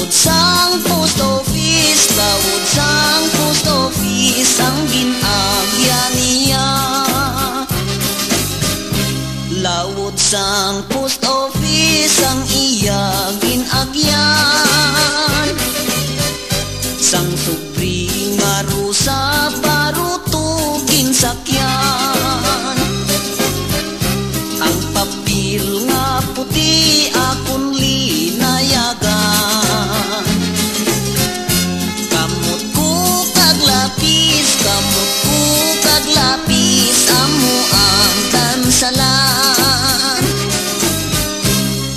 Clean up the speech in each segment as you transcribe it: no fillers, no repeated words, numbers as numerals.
Lawod sang post office, lawod sang post office ang ginagyan niya. Lawod sang post office ang iya ginagyan. Sang supri nga rusa baruto ginsakyan. Ang papel nga puti akon linayagan. Kamot ko kag lapis, kamot ko kag lapis, amo ang tansalan.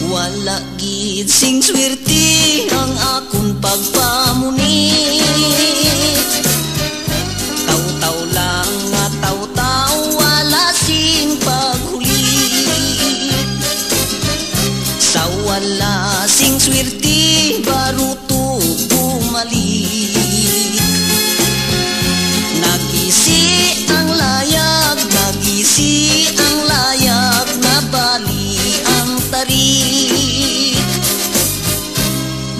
Wala gid sing swerte ang akon pagpamunit. Taw-taw lang nga taw-taw, wala sing paghulit. Sa wala sing swerte, baruto bumalik. Nagisi ang layag, nagisi ang layag, nabali ang tarik.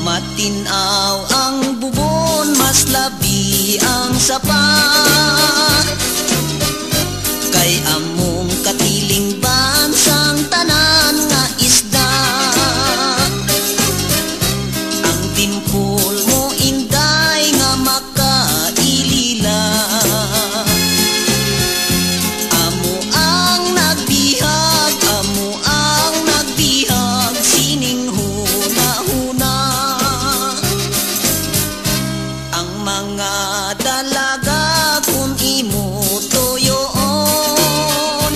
Matinaw ang bubon, mas labi ang sapa. Kay among katiling bansang tanan nga isda. Ang timpol mo inday nga makailila. Amo ang nagbihag, amo ang nagbihag, sining huna-huna. Ang mga dalaga kung imo toyoon,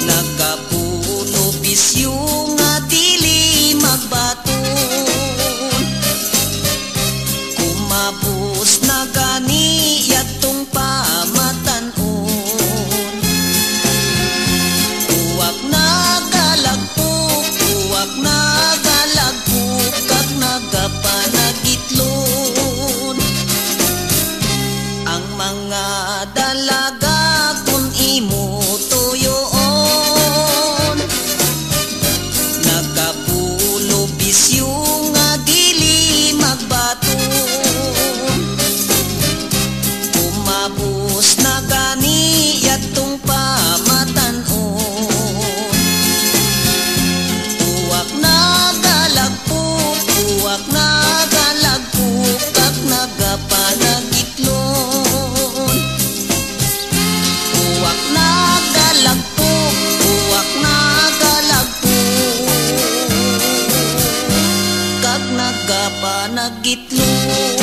nagapuno bisyo nga dili magbaton. Kumapos na gani yatong pamatanon. Uwak na galagpok, uwak na galagpok, kag nagapanagitlon. Ang mga dalaga kung imo toyoon, nagapulo bisyo nga dili magbaton. Kumapos na gani yatong pamatanon. Uwak na galagpok, uwak na galagpok, kag nagapanagitlon. Uwak na galagpok, uwak na galagpok, kag nagapanagitlon.